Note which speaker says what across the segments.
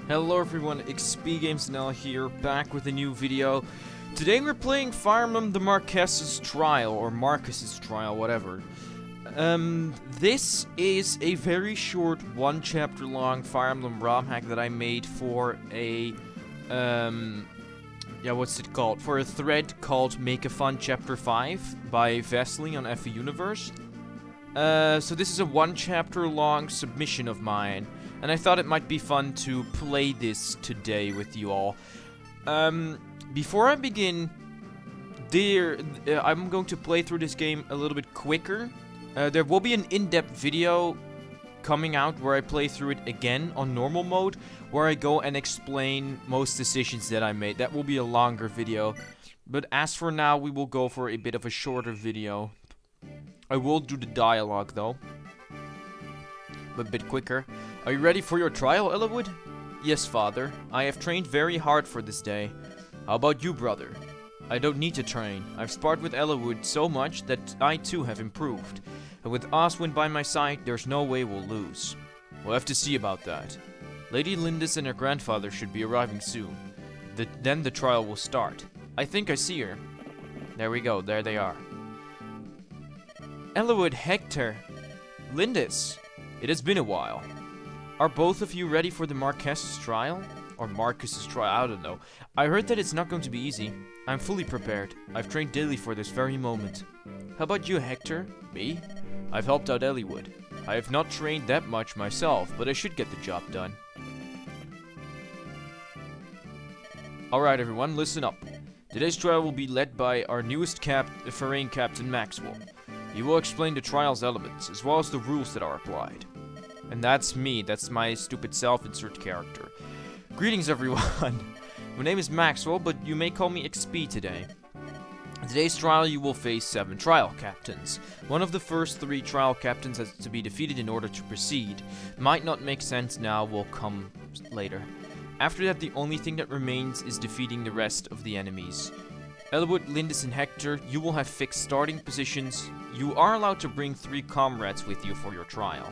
Speaker 1: Hello everyone, XPGamesNL here, back with a new video. Today we're playing Fire Emblem the Marquess's Trial, or Marquess's Trial, whatever. This is a very short, one chapter long Fire Emblem ROM hack that I made for a, what's it called? For a thread called Make a Fun Chapter 5 by Vesely on FEUniverse. So this is a one chapter long submission of mine, and I thought it might be fun to play this today with you all. Before I begin, I'm going to play through this game a little bit quicker. There will be an in-depth video coming out where I play through it again on normal mode, where I go and explain most decisions that I made. That will be a longer video, but as for now, we will go for a bit of a shorter video. I will do the dialogue though, but a bit quicker. Are you ready for your trial, Eliwood? Yes, father. I have trained very hard for this day. How about you, brother? I don't need to train. I've sparred with Eliwood so much that I too have improved. And with Oswin by my side, there's no way we'll lose. We'll have to see about that. Lady Lindis and her grandfather should be arriving soon. Then the trial will start. I think I see her. There we go, there they are. Eliwood, Hector, Lindis. It has been a while. Are both of you ready for the Marquess's Trial? Or Marquess's Trial, I don't know. I heard that it's not going to be easy. I'm fully prepared. I've trained daily for this very moment. How about you, Hector? Me? I've helped out Eliwood. I have not trained that much myself, but I should get the job done. Alright everyone, listen up. Today's trial will be led by our newest Foreign Captain Maxwell. He will explain the trial's elements, as well as the rules that are applied. And that's me, that's my stupid self-insert character. Greetings everyone! My name is Maxwell, but you may call me XP today. In today's trial you will face 7 trial captains. One of the first 3 trial captains has to be defeated in order to proceed. Might not make sense now, will come later. After that, the only thing that remains is defeating the rest of the enemies. Eliwood, Lindis, and Hector, you will have fixed starting positions. You are allowed to bring 3 comrades with you for your trial.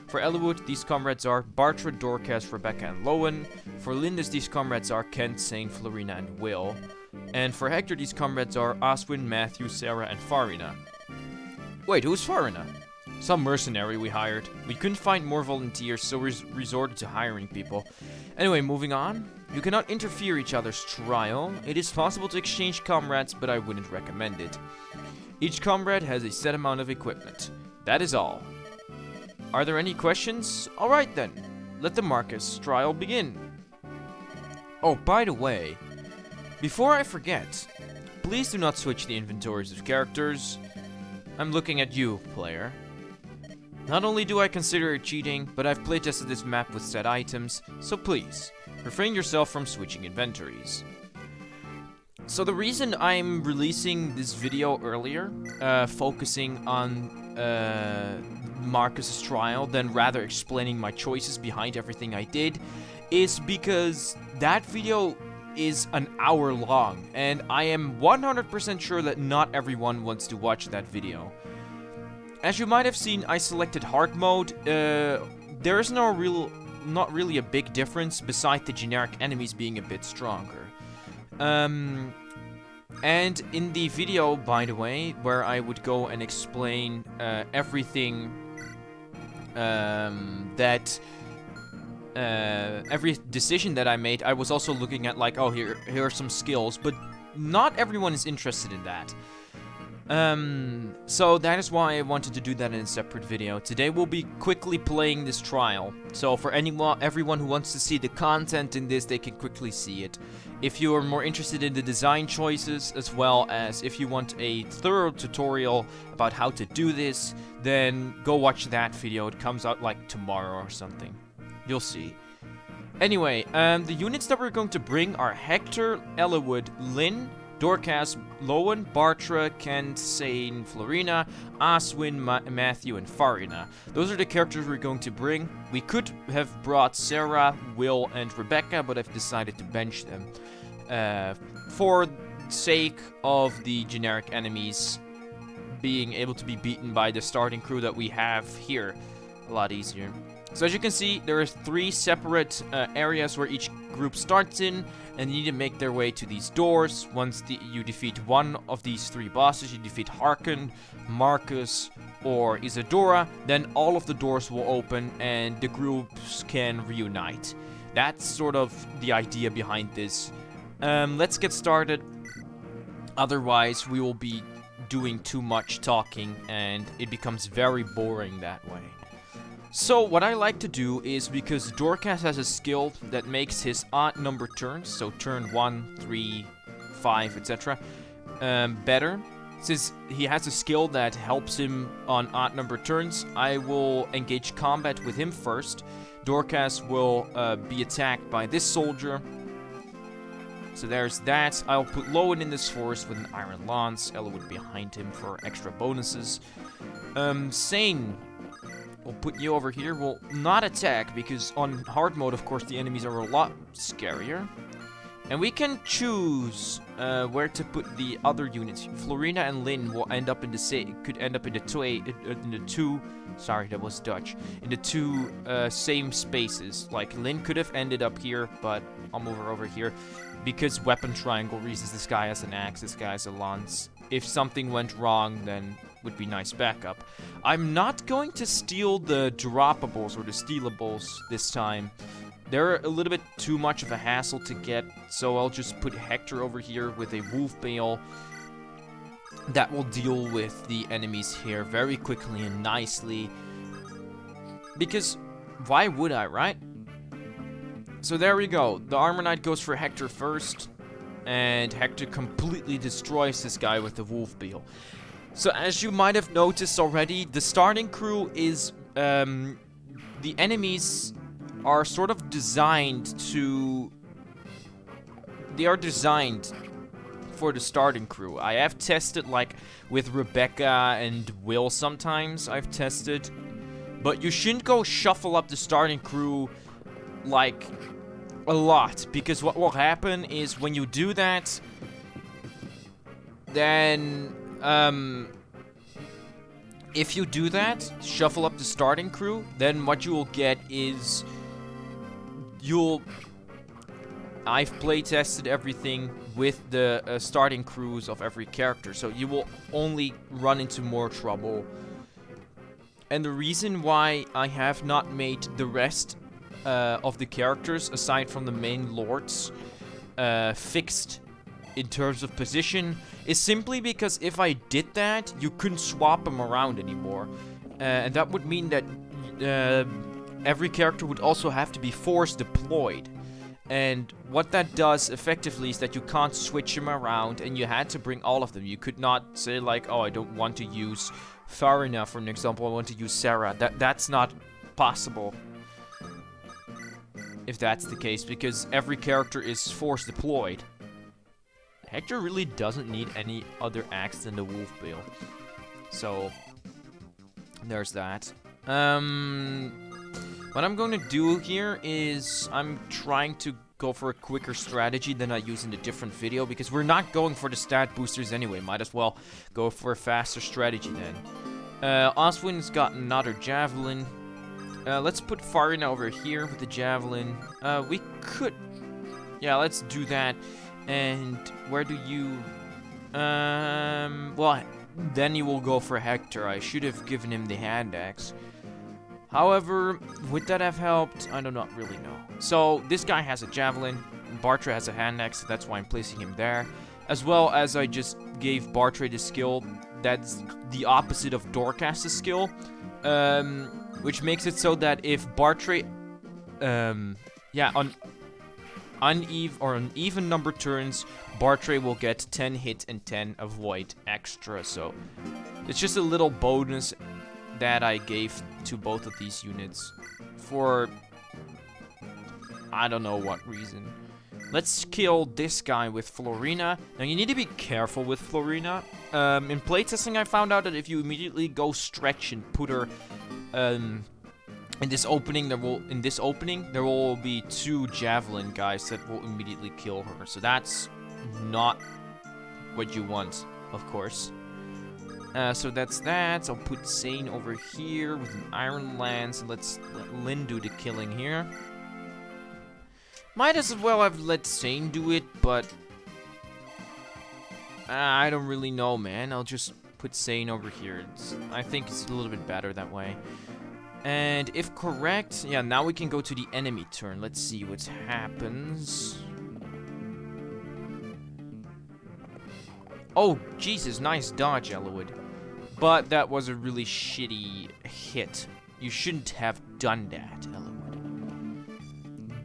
Speaker 1: For Eliwood, these comrades are Bartra, Dorcas, Rebecca, and Lowen. For Lindis, these comrades are Kent, Zane, Florina, and Will. And for Hector, these comrades are Oswin, Matthew, Sarah, and Farina. Wait, who's Farina? Some mercenary we hired. We couldn't find more volunteers, so we resorted to hiring people. Anyway, moving on. You cannot interfere each other's trial. It is possible to exchange comrades, but I wouldn't recommend it. Each comrade has a set amount of equipment. That is all. Are there any questions? Alright then. Let the Marquess trial begin. Oh, by the way, before I forget, please do not switch the inventories of characters. I'm looking at you, player. Not only do I consider it cheating, but I've playtested this map with set items, so please, refrain yourself from switching inventories. So the reason I'm releasing this video earlier, focusing on Marquess's Trial, than rather explaining my choices behind everything I did, is because that video is an hour long, and I am 100% sure that not everyone wants to watch that video. As you might have seen, I selected hard mode. There is not really a big difference beside the generic enemies being a bit stronger. And in the video, by the way, where I would go and explain everything every decision that I made, I was also looking at like, oh, here are some skills, but not everyone is interested in that. So that is why I wanted to do that in a separate video. Today we'll be quickly playing this trial. So for everyone who wants to see the content in this, they can quickly see it. If you are more interested in the design choices, as well as if you want a thorough tutorial about how to do this, then go watch that video. It comes out like tomorrow or something. You'll see. Anyway, the units that we're going to bring are Hector, Eliwood, Lynn, Dorcas, Lowen, Bartra, Kent, Zane, Florina, Oswin, Matthew, and Farina. Those are the characters we're going to bring. We could have brought Sarah, Will, and Rebecca, but I've decided to bench them. For sake of the generic enemies being able to be beaten by the starting crew that we have here. A lot easier. So as you can see, there are 3 separate areas where each group starts in, and you need to make their way to these doors. Once you defeat one of these 3 bosses, you defeat Harken, Marcus, or Isadora, then all of the doors will open and the groups can reunite. That's sort of the idea behind this. Let's get started. Otherwise, we will be doing too much talking and it becomes very boring that way. So what I like to do is, because Dorcas has a skill that makes his odd number turns, so turn 1, 3, 5, etc., better. Since he has a skill that helps him on odd number turns, I will engage combat with him first. Dorcas will be attacked by this soldier. So there's that. I'll put Lowen in this forest with an iron lance. Ella would be behind him for extra bonuses. Sane, we'll put you over here. We'll not attack, because on hard mode, of course, the enemies are a lot scarier. And we can choose where to put the other units. Florina and Lynn will end up in the could end up in the two. Sorry, that was Dutch. In the 2 same spaces. Like Lynn could have ended up here, but I'll move her over here because weapon triangle reasons. This guy has an axe. This guy has a lance. If something went wrong, then would be nice backup. I'm not going to steal the droppables or the stealables this time. They're a little bit too much of a hassle to get, so I'll just put Hector over here with a wolf bale. That will deal with the enemies here very quickly and nicely. Because why would I, right? So there we go. The Armor Knight goes for Hector first, and Hector completely destroys this guy with the wolf bale. So as you might have noticed already, the starting crew is the enemies are sort of designed to... They are designed for the starting crew. I have tested, like, with Rebecca and Will sometimes, I've tested. But you shouldn't go shuffle up the starting crew, like, a lot. Because what will happen is when you do that, then, if you do that, shuffle up the starting crew, then what you will get is... I've play-tested everything with the starting crews of every character, so you will only run into more trouble. And the reason why I have not made the rest of the characters, aside from the main lords, fixed in terms of position, is simply because if I did that, you couldn't swap them around anymore. And that would mean that every character would also have to be force deployed. And what that does effectively is that you can't switch them around, and you had to bring all of them. You could not say like, oh, I don't want to use Farina for an example, I want to use Sarah. That's not possible if that's the case, because every character is force deployed. Hector really doesn't need any other axe than the wolf bale. So there's that. What I'm going to do here is I'm trying to go for a quicker strategy than I use in the different video, because we're not going for the stat boosters anyway. Might as well go for a faster strategy then. Oswin's got another javelin. Let's put Farina over here with the javelin. We could... Yeah, let's do that. And where do you... Well, then you will go for Hector. I should have given him the hand axe. However, would that have helped? I do not really know. So, this guy has a javelin, Bartra has a hand axe, so that's why I'm placing him there. As well as I just gave Bartra the skill that's the opposite of Dorcas' skill. Which makes it so that if Bartra... yeah, on even number turns, Bartra will get 10 hit and 10 avoid extra. So, it's just a little bonus that I gave to both of these units for I don't know what reason. Let's kill this guy with Florina. Now you need to be careful with Florina. In playtesting I found out that if you immediately go stretch and put her in this opening there will be 2 javelin guys that will immediately kill her. So that's not what you want, of course. So that's that. I'll put Zane over here with an Iron Lance. And let's let Lynn do the killing here. Might as well have let Zane do it, but I don't really know, man. I'll just put Zane over here. I think it's a little bit better that way. And if correct, yeah, now we can go to the enemy turn. Let's see what happens. Oh, Jesus, nice dodge, Elowood. But that was a really shitty hit. You shouldn't have done that, Elowood.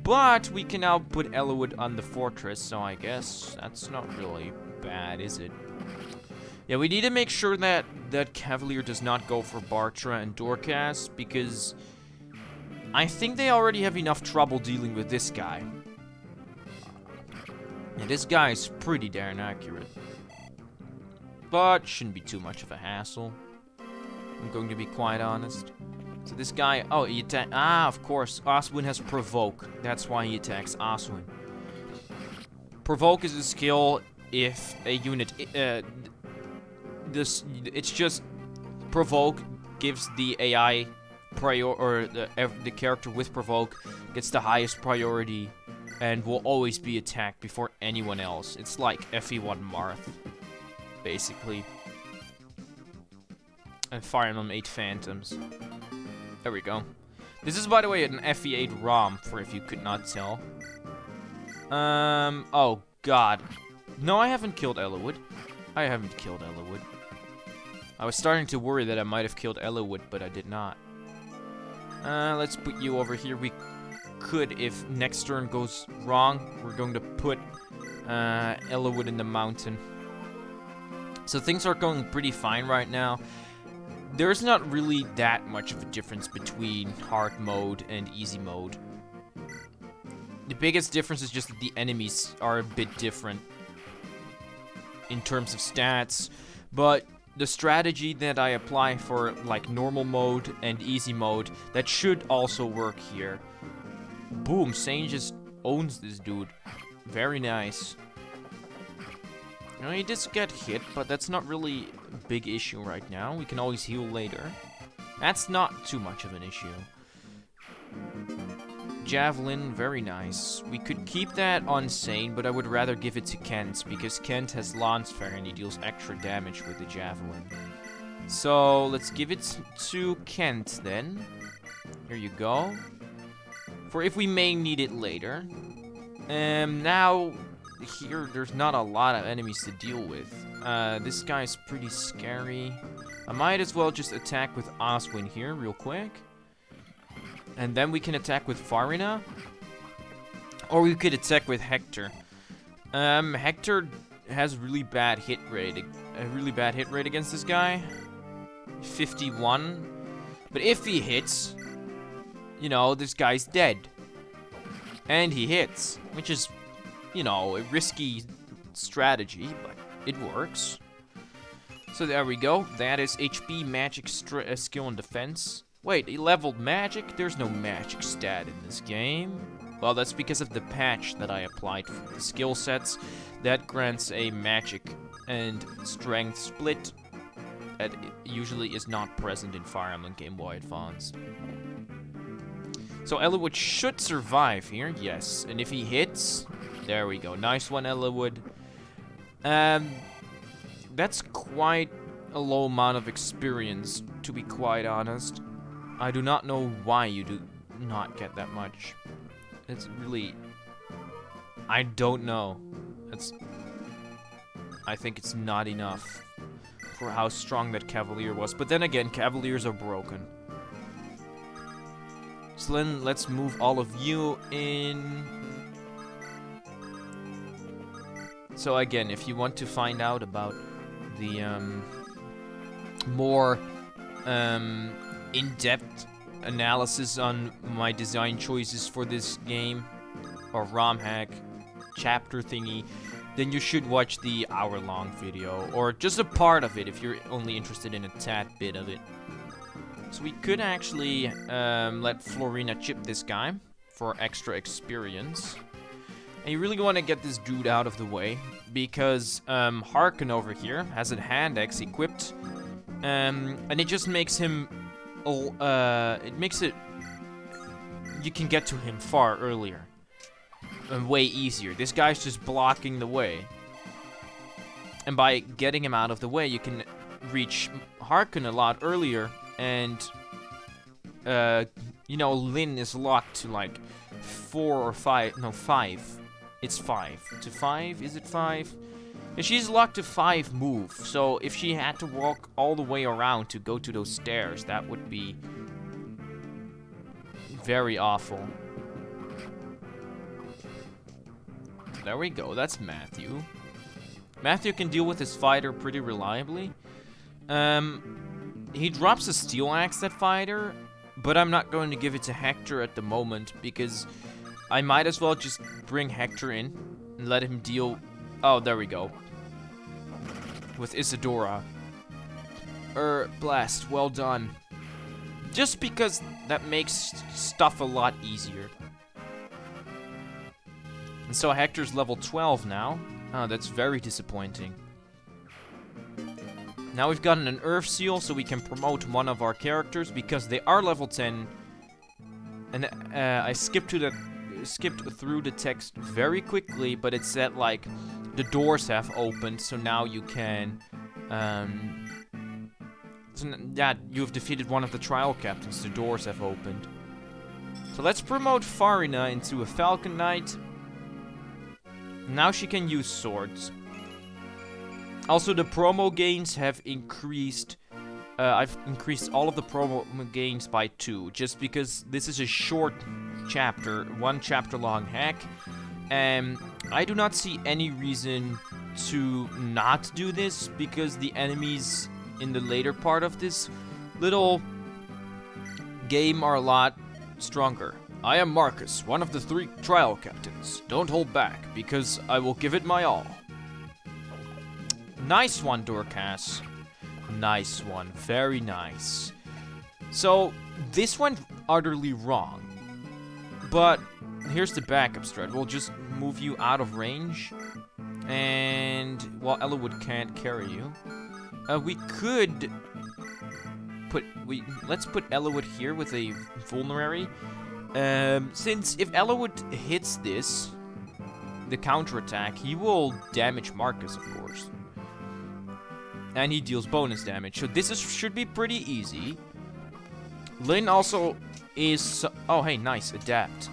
Speaker 1: But we can now put Elowood on the fortress, so I guess that's not really bad, is it? Yeah, we need to make sure that that Cavalier does not go for Bartra and Dorcas, because I think they already have enough trouble dealing with this guy. Yeah, this guy is pretty darn accurate. But shouldn't be too much of a hassle. I'm going to be quite honest. So this guy, oh, he attack. Ah, of course, Oswin has Provoke. That's why he attacks Oswin. Provoke is a skill if a unit, it's just Provoke gives the AI or the character with Provoke gets the highest priority and will always be attacked before anyone else. It's like FE1 Marth, basically. And Fire Emblem 8 Phantoms. There we go. This is, by the way, an FE8 ROM, for if you could not tell. Oh, God. No, I haven't killed Elowood. I haven't killed Elowood. I was starting to worry that I might have killed Elowood, but I did not. Let's put you over here. We could, if next turn goes wrong, we're going to put Elowood in the mountain. So things are going pretty fine right now. There's not really that much of a difference between hard mode and easy mode. The biggest difference is just that the enemies are a bit different in terms of stats, but the strategy that I apply for like normal mode and easy mode, that should also work here. Boom, Sane just owns this dude. Very nice. You know, he did get hit, but that's not really a big issue right now. We can always heal later. That's not too much of an issue. Javelin, very nice. We could keep that on Sane, but I would rather give it to Kent, because Kent has Lancefire and he deals extra damage with the Javelin. So, let's give it to Kent then. Here you go. For if we may need it later. Now, here, there's not a lot of enemies to deal with. This guy's pretty scary. I might as well just attack with Oswin here real quick. And then we can attack with Farina. Or we could attack with Hector. Hector has really bad hit rate. A really bad hit rate against this guy. 51. But if he hits, you know, this guy's dead. And he hits. Which is, you know, a risky strategy, but it works. So there we go. That is HP, magic, skill, and defense. Wait, he leveled magic? There's no magic stat in this game. Well, that's because of the patch that I applied for the skill sets. That grants a magic and strength split that usually is not present in Fire Emblem Game Boy Advance. So Elowood should survive here, yes. And if he hits, there we go. Nice one, Elowood. That's quite a low amount of experience, to be quite honest. I do not know why you do not get that much. It's really... I don't know. I think it's not enough for how strong that Cavalier was. But then again, Cavaliers are broken. So then let's move all of you in. So again, if you want to find out about the more in-depth analysis on my design choices for this game, or ROM hack, chapter thingy, then you should watch the hour-long video, or just a part of it if you're only interested in a tad bit of it. So we could actually let Florina chip this guy for extra experience. And you really want to get this dude out of the way, because Harkin over here has a hand axe equipped And it just makes him, you can get to him far earlier. And way easier. This guy's just blocking the way. And by getting him out of the way, you can reach Harkon a lot earlier. And, you know, Lyn is locked to like 4 or 5, no 5. It's 5. To 5? Is it 5? Yeah, she's locked to 5 moves. So if she had to walk all the way around to go to those stairs, that would be very awful. There we go, that's Matthew. Matthew can deal with his fighter pretty reliably. He drops a steel axe at fighter, but I'm not going to give it to Hector at the moment because I might as well just bring Hector in and let him deal. Oh, there we go. With Isadora. Blast, well done. Just because that makes stuff a lot easier. And so Hector's level 12 now. Oh, that's very disappointing. Now we've gotten an Earth Seal, so we can promote one of our characters because they are level 10. And I skipped through the text very quickly, but it said like the doors have opened, so now you can. Yeah, you have defeated one of the trial captains. The doors have opened. So let's promote Farina into a Falcon Knight. Now she can use swords. Also, the promo gains have increased. I've increased all of the promo gains by 2, just because this is a short chapter, 1 chapter long hack. And I do not see any reason to not do this, because the enemies in the later part of this little game are a lot stronger. I am Marcus, one of the 3 trial captains. Don't hold back, because I will give it my all. Nice one, Dorcas. Nice one. Very nice. So, this went utterly wrong. But, here's the backup strat. We'll just move you out of range. And, well, Ellawood can't carry you. We could let's put Ellawood here with a vulnerary. Since if Ellawood hits this, the counterattack, he will damage Marcus, of course. And he deals bonus damage. So this should be pretty easy. Lyn also is... Oh, hey, nice. Adapt.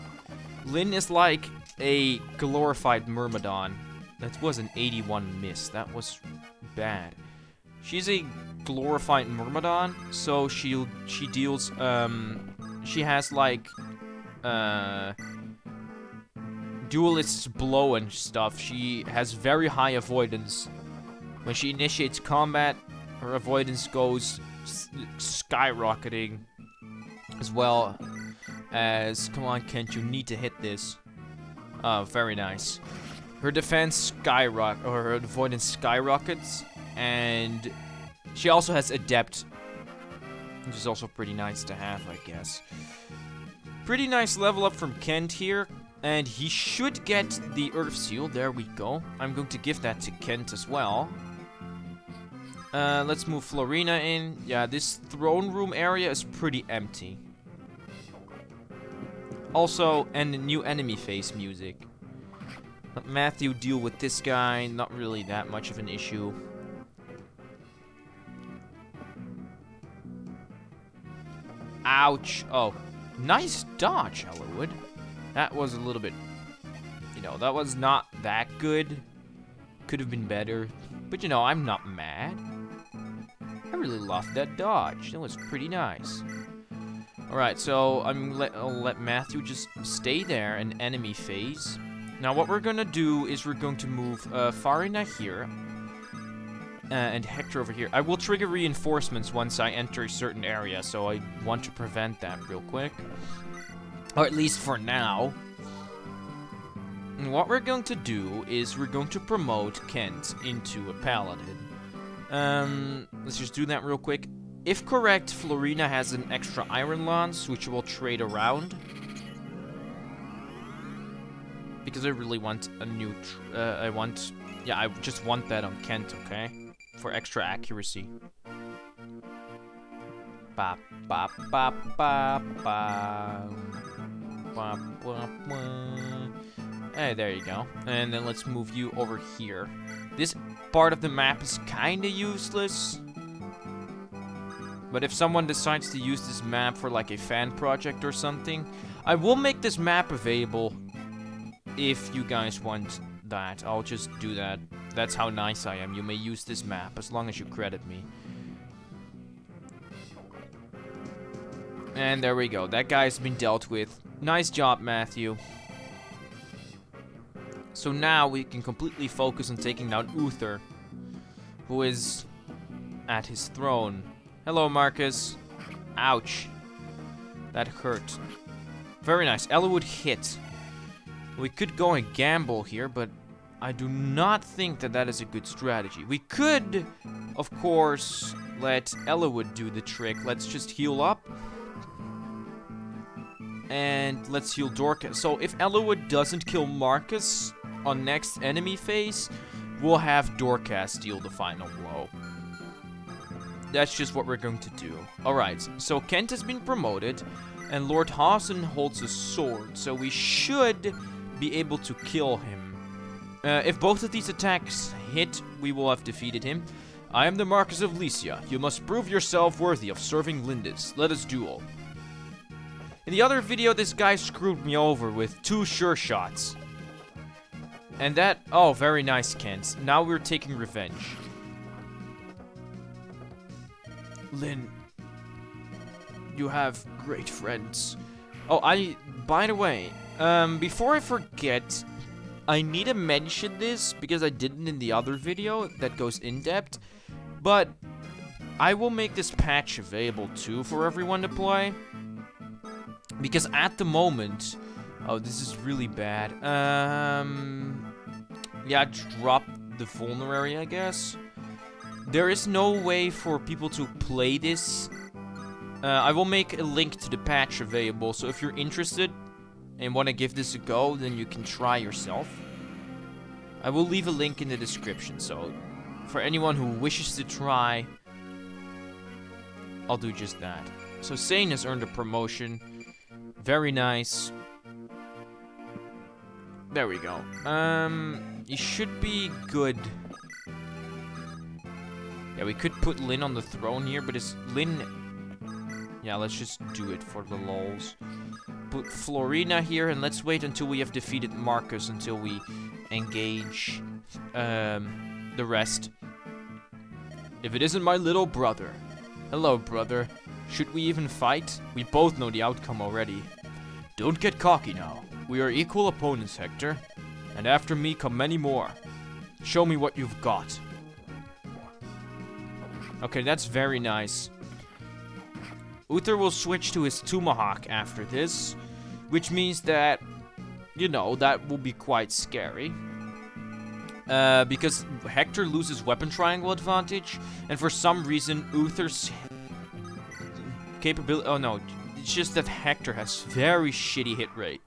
Speaker 1: Lyn is like a glorified Myrmidon. That was an 81 miss. That was bad. She's a glorified Myrmidon, so she deals... she has, like... Duelist's blow and stuff. She has very high avoidance. When she initiates combat, her avoidance goes skyrocketing. As well as... Come on, Kent, you need to hit this. Oh, very nice. Her defense her avoidance skyrockets. And she also has Adept, which is also pretty nice to have, I guess. Pretty nice level up from Kent here. And he should get the Earth Seal. There we go. I'm going to give that to Kent as well. Let's move Florina in. Yeah, this throne room area is pretty empty. Also, and the new enemy face music. Let Matthew deal with this guy. Not really that much of an issue. Ouch. Oh, nice dodge, Ellawood. That was a little bit, you know, that was not that good. Could have been better. But, you know, I'm not mad. I really loved that dodge. That was pretty nice. Alright, so I'll let Matthew just stay there in enemy phase. Now, what we're going to do is we're going to move Farina here. And Hector over here. I will trigger reinforcements once I enter a certain area, so I want to prevent that real quick. Or at least for now. And what we're going to do is we're going to promote Kent into a paladin. Let's just do that real quick. If correct, Florina has an extra Iron Lance, which we'll trade around. Because I really want a new... I just want that on Kent, okay? For extra accuracy. Ba, ba, ba, ba, ba. Ba, ba, ba. Hey, there you go. And then let's move you over here. This part of the map is kinda useless. But if someone decides to use this map for like a fan project or something, I will make this map available if you guys want that. I'll just do that. That's how nice I am. You may use this map as long as you credit me. And there we go. That guy's been dealt with. Nice job, Matthew. So now we can completely focus on taking down Uther, who is at his throne. Hello, Marcus. Ouch. That hurt. Very nice. Elwood hit. We could go and gamble here, but I do not think that that is a good strategy. We could, of course, let Elwood do the trick. Let's just heal up. And let's heal Dorcas. So if Elwood doesn't kill Marcus on next enemy phase, we'll have Dorcas deal the final blow. That's just what we're going to do. Alright, so Kent has been promoted, and Lord Hawson holds a sword, so we should be able to kill him. If both of these attacks hit, we will have defeated him. I am the Marquess of Lycia. You must prove yourself worthy of serving Lindis. Let us duel. In the other video, this guy screwed me over with 2 sure shots. And that... Oh, very nice, Kent. Now we're taking revenge. Lynn, you have great friends. Oh, by the way, before I forget, I need to mention this because I didn't in the other video that goes in depth, but I will make this patch available too for everyone to play. Because at the moment, oh, this is really bad. Yeah, drop the vulnerary, I guess. There is no way for people to play this. I will make a link to the patch available, so if you're interested and want to give this a go, then you can try yourself. I will leave a link in the description, so for anyone who wishes to try, I'll do just that. So Sane has earned a promotion. Very nice. There we go. He should be good. Yeah, we could put Lynn on the throne here, but is Lynn... Yeah, let's just do it for the lols. Put Florina here, and let's wait until we have defeated Marcus until we engage the rest. If it isn't my little brother. Hello, brother. Should we even fight? We both know the outcome already. Don't get cocky now. We are equal opponents, Hector. And after me come many more. Show me what you've got. Okay, that's very nice. Uther will switch to his Tomahawk after this, which means that, you know, that will be quite scary. Because Hector loses weapon triangle advantage, and for some reason Uther's capability... Oh no, it's just that Hector has very shitty hit rate.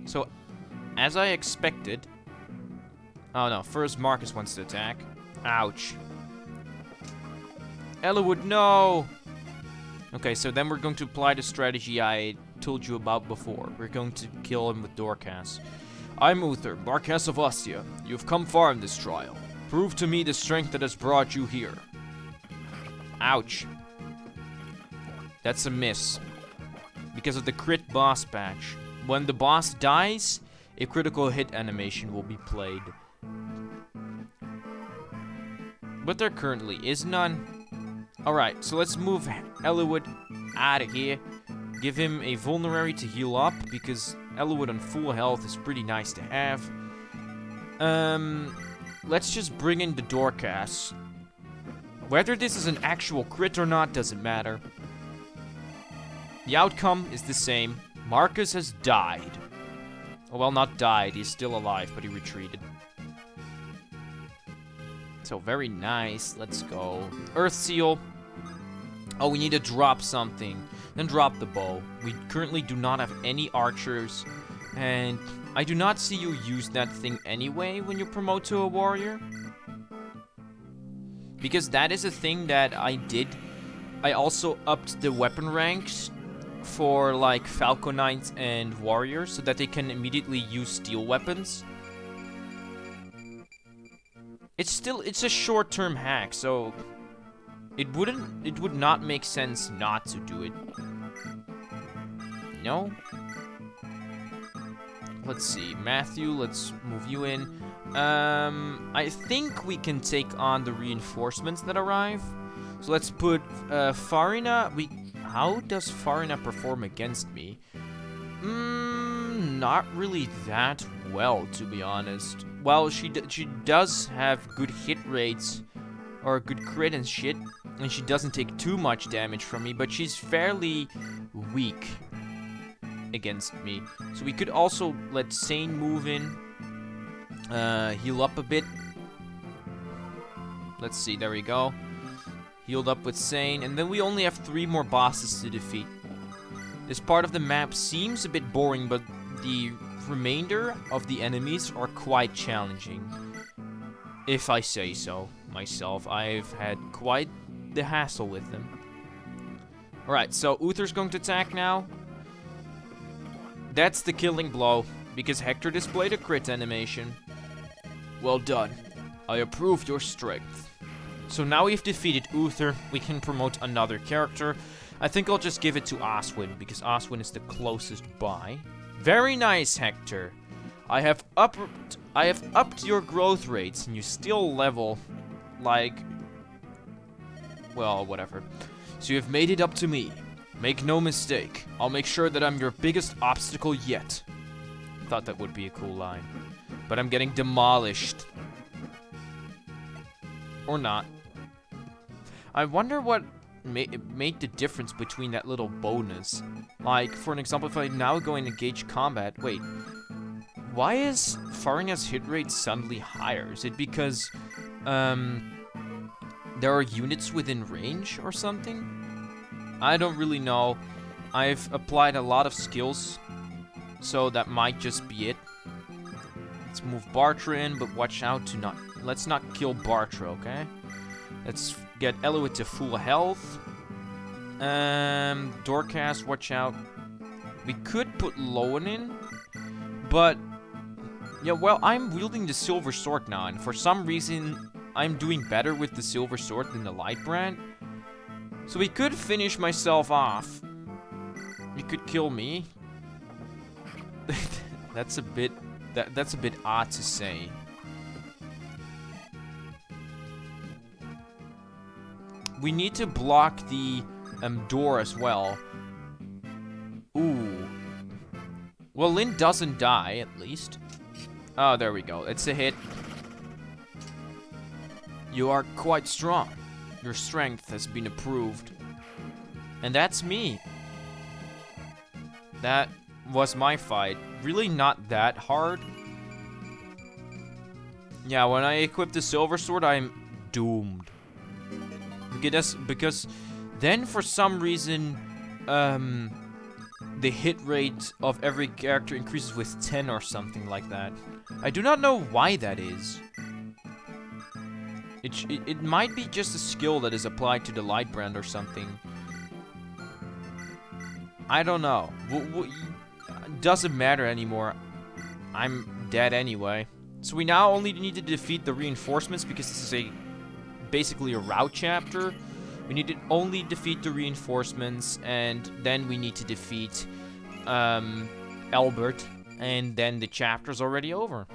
Speaker 1: So, as I expected... Oh no, first Marcus wants to attack. Ouch. Elwood, no! Okay, so then we're going to apply the strategy I told you about before. We're going to kill him with Dorcas. I'm Uther, Marquess of Ostia. You've come far in this trial. Prove to me the strength that has brought you here. Ouch. That's a miss. Because of the crit boss patch. When the boss dies, a critical hit animation will be played. But there currently is none. Alright, so let's move Elwood out of here. Give him a vulnerary to heal up, because Elwood on full health is pretty nice to have. Let's just bring in the Dorcas. Whether this is an actual crit or not doesn't matter. The outcome is the same. Marcus has died. Oh, well, not died. He's still alive, but he retreated. So, very nice. Let's go. Earth Seal. Oh, we need to drop something. Then drop the bow. We currently do not have any archers. And I do not see you use that thing anyway when you promote to a warrior. Because that is a thing that I did. I also upped the weapon ranks for like Falcon Knights and Warriors so that they can immediately use steel weapons. It's a short-term hack, so it would not make sense not to do it. No? Let's see, Matthew, let's move you in. I think we can take on the reinforcements that arrive. So let's put Farina. How does Farina perform against me? Not really that well, to be honest. Well, she does have good hit rates, or good crit and shit, and she doesn't take too much damage from me, but she's fairly weak against me. So we could also let Sane move in, heal up a bit. Let's see, there we go. Healed up with Sane, and then we only have 3 more bosses to defeat. This part of the map seems a bit boring, but the remainder of the enemies are quite challenging. If I say so myself, I've had quite the hassle with them. Alright, so Uther's going to attack now. That's the killing blow, because Hector displayed a crit animation. Well done. I approve your strength. So now we've defeated Uther, we can promote another character. I think I'll just give it to Oswin, because Oswin is the closest by. Very nice, Hector. I have upped your growth rates, and you still level like, well, whatever. So you have made it up to me. Make no mistake, I'll make sure that I'm your biggest obstacle yet. Thought that would be a cool line. But I'm getting demolished. Or not. I wonder what made the difference between that little bonus. Like, for an example, if I now go and engage combat, wait. Why is Farina's hit rate suddenly higher? Is it because, there are units within range or something? I don't really know. I've applied a lot of skills, so that might just be it. Let's move Bartra in, but watch out to not... Let's not kill Bartra, okay? Let's get Eloit to full health. Dorcas, watch out. We could put Lowen in, but... Yeah, well, I'm wielding the Silver Sword now, and for some reason, I'm doing better with the Silver Sword than the Lightbrand. So we could finish myself off. You could kill me. That's a bit odd to say. We need to block the door as well. Ooh. Well, Lynn doesn't die, at least. Oh, there we go. It's a hit. You are quite strong. Your strength has been approved. And that's me. That was my fight. Really not that hard. Yeah, when I equip the Silver Sword, I'm doomed. Because then for some reason, the hit rate of every character increases with 10 or something like that. I do not know why that is. It might be just a skill that is applied to the Lightbrand or something. I don't know. Doesn't matter anymore. I'm dead anyway. So we now only need to defeat the reinforcements because this is basically a route chapter. We need to only defeat the reinforcements, and then we need to defeat Albert, and then the chapter's already over.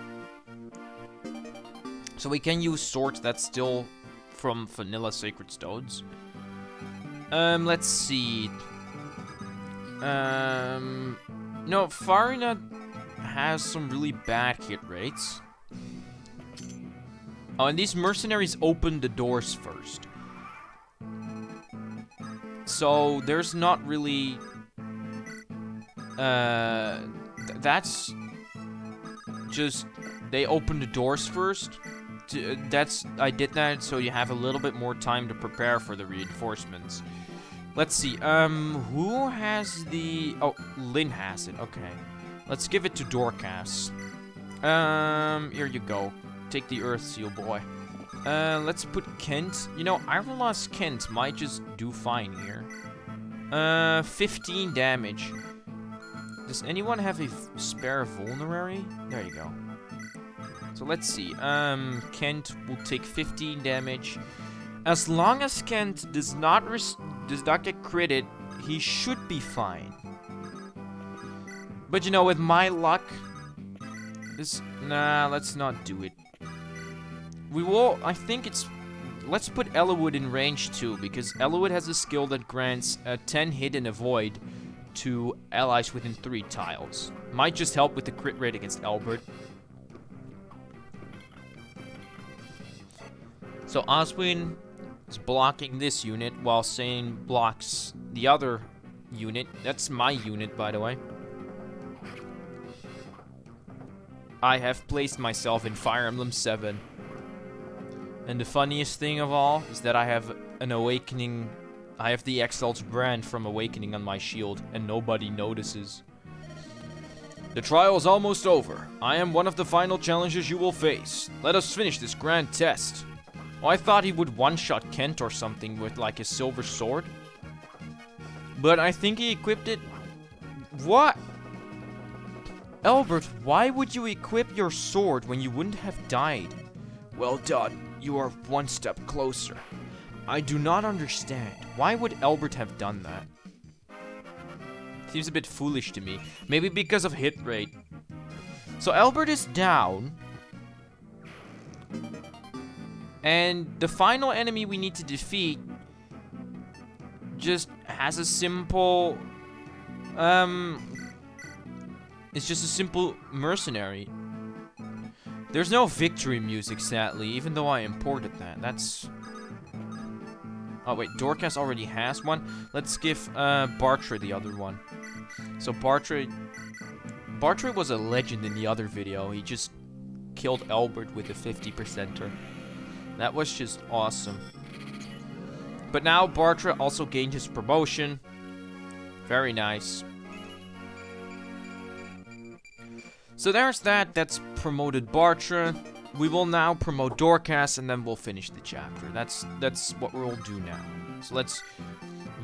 Speaker 1: So we can use swords that's still from Vanilla Sacred Stones. Let's see. No, Farina has some really bad hit rates. Oh, and these mercenaries open the doors first. So there's not really... that's just... They open the doors first. I did that so you have a little bit more time to prepare for the reinforcements. Let's see, who has the... Oh, Lynn has it, okay. Let's give it to Dorcas. Here you go. Take the Earth Seal, boy. Let's put Kent. You know, Iron Lost Kent might just do fine here. 15 damage. Does anyone have a spare vulnerary? There you go. So let's see. Kent will take 15 damage. As long as Kent does not get critted, he should be fine. But you know, with my luck, let's not do it. We will, I think it's, let's put Eliwood in range 2, because Eliwood has a skill that grants a 10 hit and avoid to allies within 3 tiles. Might just help with the crit rate against Albert. So Oswin is blocking this unit while Sane blocks the other unit. That's my unit, by the way. I have placed myself in Fire Emblem 7. And the funniest thing of all is that I have an Awakening. I have the Exalt's brand from Awakening on my shield, and nobody notices. The trial is almost over. I am one of the final challenges you will face. Let us finish this grand test. Well, I thought he would one-shot Kent or something with, like, a silver sword. But I think he equipped it... What? Albert, why would you equip your sword when you wouldn't have died? Well done. You are one step closer. I do not understand. Why would Albert have done that? Seems a bit foolish to me. Maybe because of hit rate. So Albert is down. And the final enemy we need to defeat just has a simple... It's just a simple mercenary. There's no victory music, sadly, even though I imported that. That's... Oh, wait, Dorcas already has one. Let's give Bartra the other one. So Bartra was a legend in the other video. He just killed Albert with a 50%er. That was just awesome. But now Bartra also gained his promotion. Very nice. So there's that. That's promoted Bartra. We will now promote Dorcas, and then we'll finish the chapter. That's what we'll do now. So let's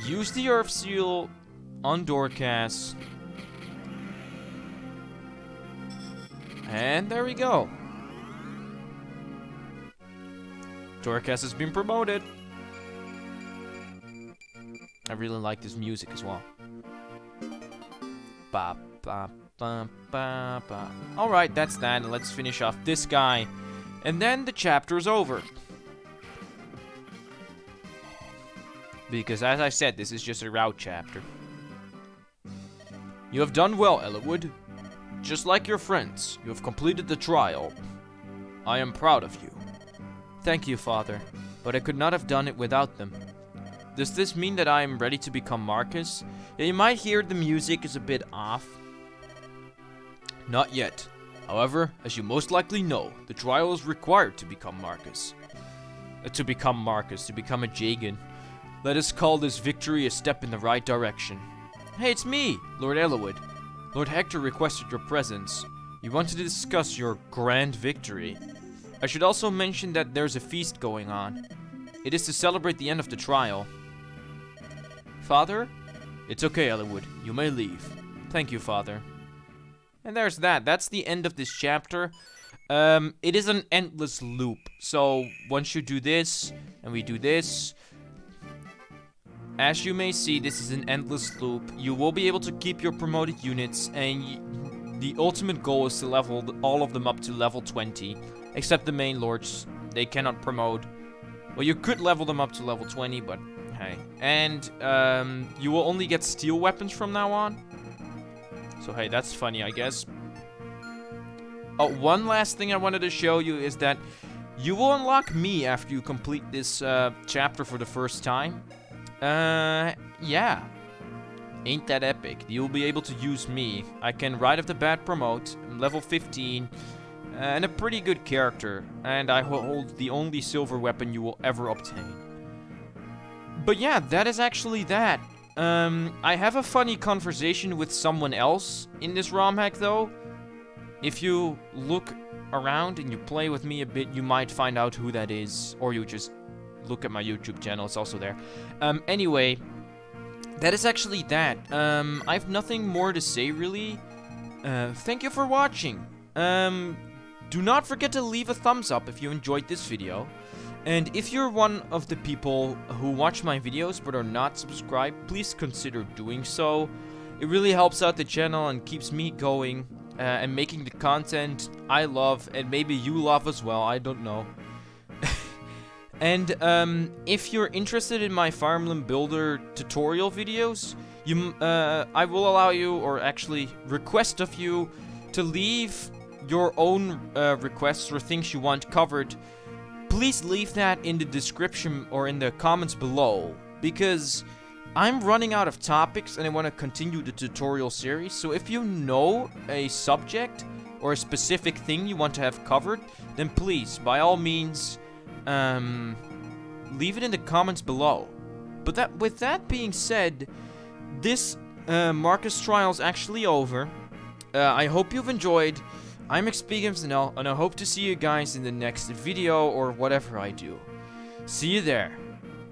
Speaker 1: use the Earth Seal on Dorcas. And there we go. Dorcas has been promoted. I really like this music as well. Ba ba ba ba ba. Alright, that's that. And let's finish off this guy. And then the chapter is over. Because as I said, this is just a route chapter. You have done well, Eliwood. Just like your friends, you have completed the trial. I am proud of you. Thank you, Father, but I could not have done it without them. Does this mean that I am ready to become Marquess? Yeah, you might hear the music is a bit off. Not yet. However, as you most likely know, the trial is required to become Marquess. To become a Jagan. Let us call this victory a step in the right direction. Hey, it's me, Lord Eliwood. Lord Hector requested your presence. You wanted to discuss your grand victory. I should also mention that there's a feast going on. It is to celebrate the end of the trial. Father? It's okay, Eliwood. You may leave. Thank you, Father. And there's that. That's the end of this chapter. It is an endless loop. So, once you do this, and we do this... As you may see, this is an endless loop. You will be able to keep your promoted units, and the ultimate goal is to level all of them up to level 20. Except the main lords. They cannot promote. Well, you could level them up to level 20, but hey. And you will only get steel weapons from now on. So hey, that's funny, I guess. Oh, one last thing I wanted to show you is that you will unlock me after you complete this chapter for the first time. Yeah. Ain't that epic? You'll be able to use me. I can right off the bat promote. I'm level 15. And a pretty good character. And I hold the only silver weapon you will ever obtain. But yeah, that is actually that. I have a funny conversation with someone else in this ROM hack though. if you look around and you play with me a bit, you might find out who that is, or you just look at my YouTube channel, it's also there. Anyway, that is actually that. I have nothing more to say, really. Thank you for watching. Do not forget to leave a thumbs up if you enjoyed this video. And if you're one of the people who watch my videos but are not subscribed, please consider doing so. It really helps out the channel and keeps me going and making the content I love and maybe you love as well, I don't know. And if you're interested in my Fire Emblem Builder tutorial videos, I will allow you, or actually request of you, to leave your own requests or things you want covered. Please leave that in the description or in the comments below, because I'm running out of topics and I want to continue the tutorial series. So if you know a subject or a specific thing you want to have covered, then please, by all means, leave it in the comments below. But with that being said, this Marquess Trial is actually over. I hope you've enjoyed. I'm XPGamesNL, and I hope to see you guys in the next video or whatever I do. See you there.